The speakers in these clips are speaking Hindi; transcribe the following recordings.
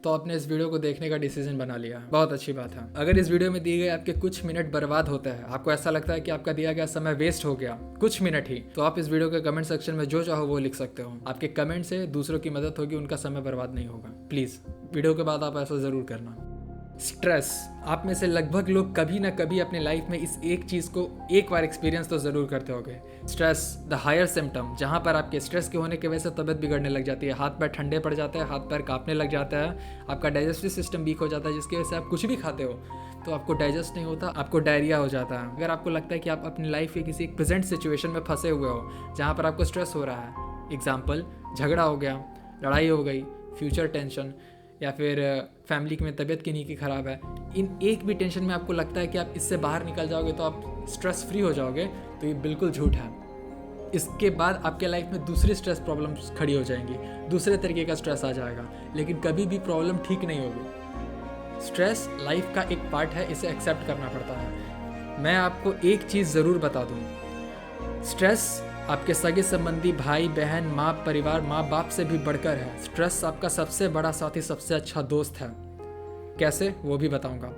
तो आपने इस वीडियो को देखने का डिसीजन बना लिया, बहुत अच्छी बात है। अगर इस वीडियो में दिए गए आपके कुछ मिनट बर्बाद होते हैं, आपको ऐसा लगता है कि आपका दिया गया समय वेस्ट हो गया कुछ मिनट ही, तो आप इस वीडियो के कमेंट सेक्शन में जो चाहो वो लिख सकते हो। आपके कमेंट से दूसरों की मदद होगी, उनका समय बर्बाद नहीं होगा। प्लीज़ वीडियो के बाद आप ऐसा ज़रूर करना। स्ट्रेस, आप में से लगभग लोग कभी ना कभी अपने लाइफ में इस एक चीज़ को एक बार एक्सपीरियंस तो ज़रूर करते होंगे। स्ट्रेस द हायर सिम्टम, जहाँ पर आपके स्ट्रेस के होने की वजह से तबीयत बिगड़ने लग जाती है, हाथ पैर ठंडे पड़ जाते हैं, हाथ पैर कांपने लग जाता है, आपका डाइजेस्टिव सिस्टम वीक हो जाता है, जिसकी वजह से आप कुछ भी खाते हो तो आपको डाइजेस्ट नहीं होता, आपको डायरिया हो जाता है। अगर आपको लगता है कि आप अपनी लाइफ के किसी एक प्रेजेंट सिचुएशन में फंसे हुए हो जहाँ पर आपको स्ट्रेस हो रहा है, एग्जाम्पल झगड़ा हो गया, लड़ाई हो गई, फ्यूचर टेंशन, या फिर फैमिली में तबीयत किन्हीं की ख़राब है, इन एक भी टेंशन में आपको लगता है कि आप इससे बाहर निकल जाओगे तो आप स्ट्रेस फ्री हो जाओगे, तो ये बिल्कुल झूठ है। इसके बाद आपके लाइफ में दूसरी स्ट्रेस प्रॉब्लम्स खड़ी हो जाएंगी, दूसरे तरीके का स्ट्रेस आ जाएगा, लेकिन कभी भी प्रॉब्लम ठीक नहीं होगी। स्ट्रेस लाइफ का एक पार्ट है, इसे एक्सेप्ट करना पड़ता है। मैं आपको एक चीज़ ज़रूर बता दूँ, स्ट्रेस आपके सगे संबंधी, भाई बहन, माँ परिवार, माँ बाप से भी बढ़कर है। स्ट्रेस आपका सबसे बड़ा साथी, सबसे अच्छा दोस्त है। कैसे, वो भी बताऊंगा।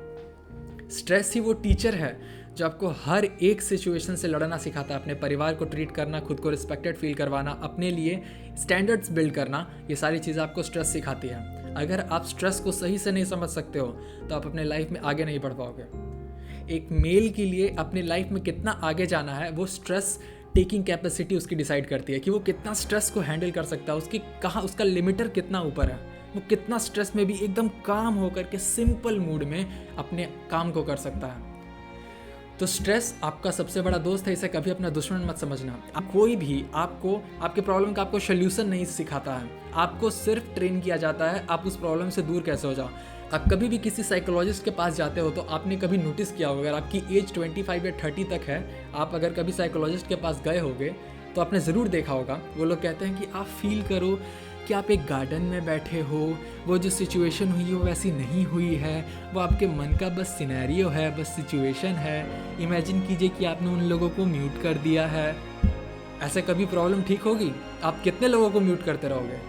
स्ट्रेस ही वो टीचर है जो आपको हर एक सिचुएशन से लड़ना सिखाता है, अपने परिवार को ट्रीट करना, खुद को रिस्पेक्टेड फील करवाना, अपने लिए स्टैंडर्ड्स बिल्ड करना, ये सारी चीज़ें आपको स्ट्रेस सिखाती है। अगर आप स्ट्रेस को सही से नहीं समझ सकते हो तो आप अपने लाइफ में आगे नहीं बढ़ पाओगे। एक मेल के लिए अपनी लाइफ में कितना आगे जाना है, वो स्ट्रेस टेकिंग कैपेसिटी उसकी डिसाइड करती है कि वो कितना स्ट्रेस को हैंडल कर सकता है, उसकी कहाँ, उसका लिमिटर कितना ऊपर है, वो कितना स्ट्रेस में भी एकदम काम होकर के सिंपल मूड में अपने काम को कर सकता है। तो स्ट्रेस आपका सबसे बड़ा दोस्त है, इसे कभी अपना दुश्मन मत समझना। कोई भी आपको आपके प्रॉब्लम का आपको सोल्यूशन नहीं सिखाता है, आपको सिर्फ ट्रेन किया जाता है आप उस प्रॉब्लम से दूर कैसे हो जाओ। आप कभी भी किसी साइकोलॉजिस्ट के पास जाते हो तो आपने कभी नोटिस किया होगा, अगर आपकी एज 25 या 30 तक है, आप अगर कभी साइकोलॉजिस्ट के पास गए होगे तो आपने ज़रूर देखा होगा, वो लोग कहते हैं कि आप फील करो कि आप एक गार्डन में बैठे हो, वो जो सिचुएशन हुई है वो वैसी नहीं हुई है, वो आपके मन का बस सिनेरियो है, बस सिचुएशन है। इमेजिन कीजिए कि आपने उन लोगों को म्यूट कर दिया है। ऐसे कभी प्रॉब्लम ठीक होगी? आप कितने लोगों को म्यूट करते रहोगे?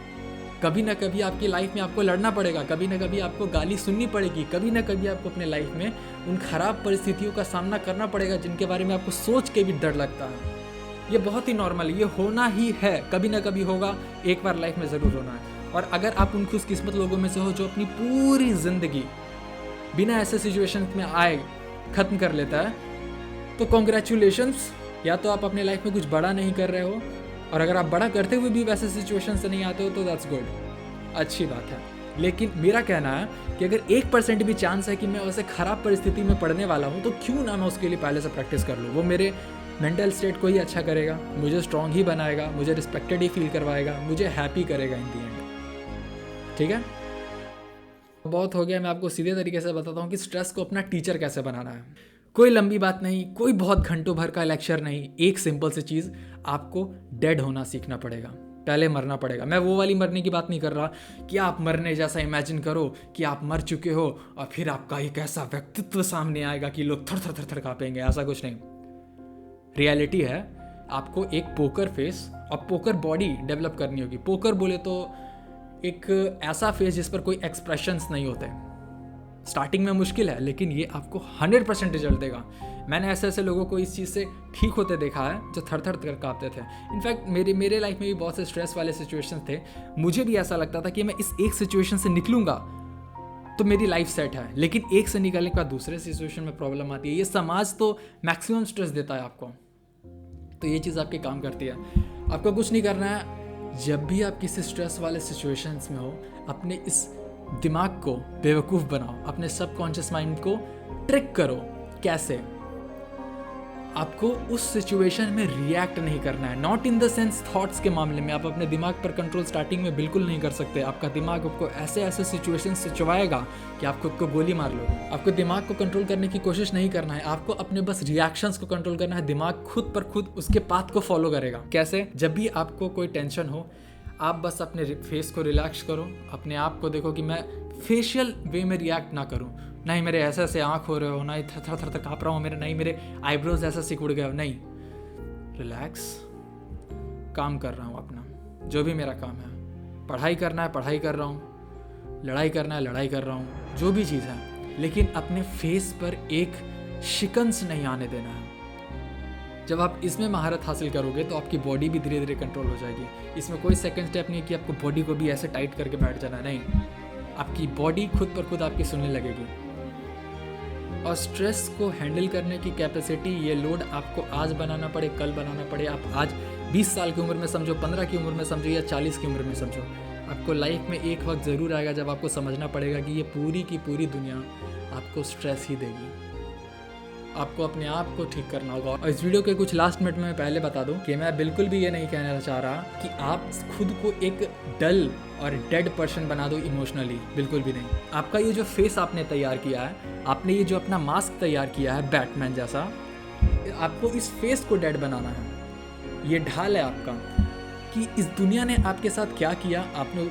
कभी ना कभी आपकी लाइफ में आपको लड़ना पड़ेगा, कभी ना कभी आपको गाली सुननी पड़ेगी, कभी ना कभी आपको अपने लाइफ में उन खराब परिस्थितियों का सामना करना पड़ेगा जिनके बारे में आपको सोच के भी डर लगता है। ये बहुत ही नॉर्मल है, ये होना ही है, कभी ना कभी होगा, एक बार लाइफ में ज़रूर होना है। और अगर आप उन खुशकिस्मत लोगों में से हो जो अपनी पूरी ज़िंदगी बिना ऐसे सिचुएशन में आए ख़त्म कर लेता है, तो कॉन्ग्रेचुलेशंस, या तो आप अपने लाइफ में कुछ बड़ा नहीं कर रहे हो, और अगर आप बड़ा करते हुए भी वैसे सिचुएशन से नहीं आते हो तो दैट्स गुड, अच्छी बात है। लेकिन मेरा कहना है कि अगर 1% भी चांस है कि मैं वैसे ख़राब परिस्थिति में पड़ने वाला हूँ, तो क्यों ना मैं उसके लिए पहले से प्रैक्टिस कर लूँ। वो मेरे मेंटल स्टेट को ही अच्छा करेगा, मुझे स्ट्रॉन्ग ही बनाएगा, मुझे रिस्पेक्टेड ही फील करवाएगा, मुझे हैप्पी करेगा इन दी एंड। ठीक है, बहुत हो गया। मैं आपको सीधे तरीके से बताता हूँ कि स्ट्रेस को अपना टीचर कैसे बनाना है। कोई लंबी बात नहीं, कोई बहुत घंटों भर का लेक्चर नहीं, एक सिंपल सी चीज़, आपको डेड होना सीखना पड़ेगा, पहले मरना पड़ेगा। मैं वो वाली मरने की बात नहीं कर रहा कि आप मरने जैसा इमेजिन करो कि आप मर चुके हो और फिर आपका एक ऐसा व्यक्तित्व सामने आएगा कि लोग थर थर थर थर कांपेंगे, ऐसा कुछ नहीं। रियलिटी है, आपको एक पोकर फेस और पोकर बॉडी डेवलप करनी होगी। पोकर बोले तो एक ऐसा फेस जिस पर कोई एक्सप्रेशंस नहीं होते। स्टार्टिंग में मुश्किल है, लेकिन ये आपको 100% रिजल्ट देगा। मैंने ऐसे ऐसे लोगों को इस चीज़ से ठीक होते देखा है जो थर थर कर कांपते थे। इनफैक्ट मेरे लाइफ में भी बहुत से स्ट्रेस वाले सिचुएशन थे। मुझे भी ऐसा लगता था कि मैं इस एक सिचुएशन से निकलूंगा तो मेरी लाइफ सेट है, लेकिन एक से निकलने के बाद दूसरे सिचुएशन में प्रॉब्लम आती है। ये समाज तो मैक्सिमम स्ट्रेस देता है आपको, तो ये चीज़ आपके काम करती है। आपको कुछ नहीं करना है, जब भी आप किसी स्ट्रेस वाले सिचुएशंस में हो, अपने इस दिमाग को बेवकूफ़ बनाओ, अपने सबकॉन्शियस माइंड को ट्रिक करो। कैसे? आपको उस सिचुएशन में रिएक्ट नहीं करना है, not in the sense thoughts के मामले में। आप अपने दिमाग पर कंट्रोल स्टार्टिंग में बिल्कुल नहीं कर सकते। आपका दिमाग आपको ऐसे ऐसे सिचुएशन से चुवाएगा कि आप खुद को गोली मार लो। आपको दिमाग को कंट्रोल करने की कोशिश नहीं करना है, आपको अपने बस रिएक्शंस को कंट्रोल करना है। दिमाग खुद पर खुद उसके पाथ को फॉलो करेगा। कैसे? जब भी आपको कोई टेंशन हो, आप बस अपने फेस को रिलैक्स करो, अपने आप को देखो कि मैं फेशियल वे में रिएक्ट ना करूं, ना ही मेरे ऐसे ऐसे आँख हो रहे हो, ना ही थर थर थर काँप रहा हूँ मेरे, नहीं मेरे आईब्रोज ऐसा सिकुड़ गए हो, नहीं, रिलैक्स, काम कर रहा हूँ अपना, जो भी मेरा काम है। पढ़ाई करना है, पढ़ाई कर रहा हूँ, लड़ाई करना है लड़ाई कर रहा हूँ, जो भी चीज़ है, लेकिन अपने फेस पर एक शिकंस नहीं आने देना है। जब आप इसमें महारत हासिल करोगे तो आपकी बॉडी भी धीरे धीरे कंट्रोल हो जाएगी। इसमें कोई सेकंड स्टेप नहीं कि आपको बॉडी को भी ऐसे टाइट करके बैठ जाना, नहीं, आपकी बॉडी खुद पर खुद आपकी सुनने लगेगी। और स्ट्रेस को हैंडल करने की कैपेसिटी, ये लोड आपको आज बनाना पड़े कल बनाना पड़े, आप आज 20 साल की उम्र में समझो, 15 की उम्र में समझो या 40 की उम्र में समझो, आपको लाइफ में एक वक्त ज़रूर आएगा जब आपको समझना पड़ेगा कि ये पूरी की पूरी दुनिया आपको स्ट्रेस ही देगी। आपको अपने आप को ठीक करना होगा। और इस वीडियो के कुछ लास्ट मिनट में मैं पहले बता दूं कि मैं बिल्कुल भी ये नहीं कहना चाह रहा कि आप खुद को एक डल और डेड पर्सन बना दो इमोशनली, बिल्कुल भी नहीं। आपका ये जो फेस आपने तैयार किया है, आपने ये जो अपना मास्क तैयार किया है बैटमैन जैसा, आपको इस फेस को डेड बनाना है। ये ढाल है आपका कि इस दुनिया ने आपके साथ क्या किया,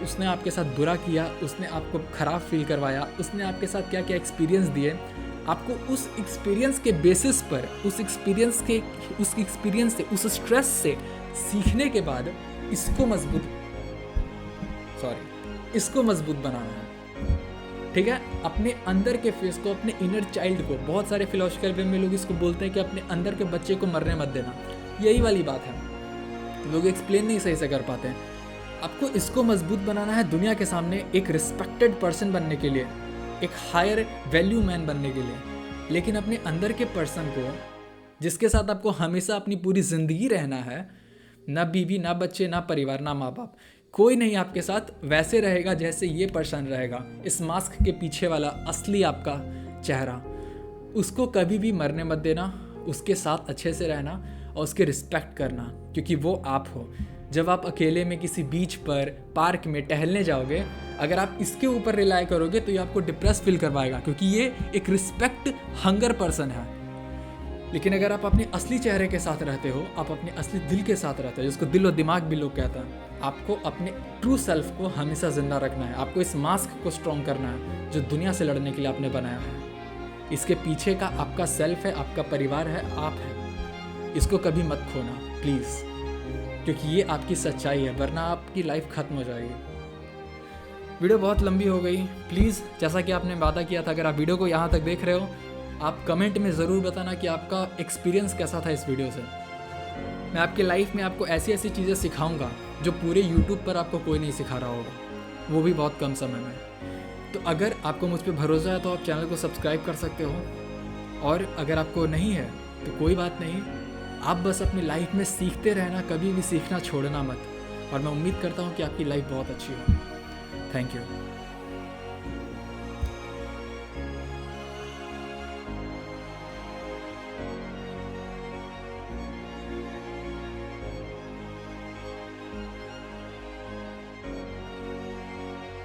उसने आपके साथ बुरा किया, उसने आपको ख़राब फील करवाया, उसने आपके साथ क्या क्या एक्सपीरियंस दिए, आपको उस एक्सपीरियंस के बेसिस पर, उस एक्सपीरियंस से, उस स्ट्रेस से सीखने के बाद इसको मजबूत बनाना है। ठीक है, अपने अंदर के फेस को, अपने इनर चाइल्ड को, बहुत सारे फिलोसफिकल वे में लोग इसको बोलते हैं कि अपने अंदर के बच्चे को मरने मत देना, यही वाली बात है। लोग एक्सप्लेन नहीं सही से कर पाते हैं। आपको इसको मजबूत बनाना है दुनिया के सामने एक रिस्पेक्टेड पर्सन बनने के लिए, एक हायर वैल्यू मैन बनने के लिए। लेकिन अपने अंदर के पर्सन को, जिसके साथ आपको हमेशा अपनी पूरी ज़िंदगी रहना है, ना बीवी, ना बच्चे, ना परिवार, ना माँ बाप, कोई नहीं आपके साथ वैसे रहेगा जैसे ये पर्सन रहेगा, इस मास्क के पीछे वाला असली आपका चेहरा। उसको कभी भी मरने मत देना, उसके साथ अच्छे से रहना और उसकी रिस्पेक्ट करना, क्योंकि वो आप हो। जब आप अकेले में किसी बीच पर, पार्क में टहलने जाओगे, अगर आप इसके ऊपर रिलाई करोगे तो ये आपको डिप्रेस फील करवाएगा, क्योंकि ये एक रिस्पेक्ट हंगर पर्सन है। लेकिन अगर आप अपने असली चेहरे के साथ रहते हो, आप अपने असली दिल के साथ रहते हो, जिसको दिल और दिमाग भी लोग कहते हैं, आपको अपने ट्रू सेल्फ को हमेशा जिंदा रखना है। आपको इस मास्क को स्ट्रॉन्ग करना है जो दुनिया से लड़ने के लिए आपने बनाया है। इसके पीछे का आपका सेल्फ है, आपका परिवार है, आप है। इसको कभी मत खोना प्लीज़, क्योंकि ये आपकी सच्चाई है, वरना आपकी लाइफ खत्म हो जाएगी। वीडियो बहुत लंबी हो गई। प्लीज़, जैसा कि आपने वादा किया था, अगर आप वीडियो को यहाँ तक देख रहे हो, आप कमेंट में ज़रूर बताना कि आपका एक्सपीरियंस कैसा था इस वीडियो से। मैं आपकी लाइफ में आपको ऐसी ऐसी चीज़ें सिखाऊंगा जो पूरे यूट्यूब पर आपको कोई नहीं सिखा रहा होगा, वो भी बहुत कम समय में। तो अगर आपको मुझ पर भरोसा है तो आप चैनल को सब्सक्राइब कर सकते हो, और अगर आपको नहीं है तो कोई बात नहीं, आप बस अपनी लाइफ में सीखते रहना, कभी भी सीखना छोड़ना मत। और मैं उम्मीद करता हूँ कि आपकी लाइफ बहुत अच्छी हो। Thank you.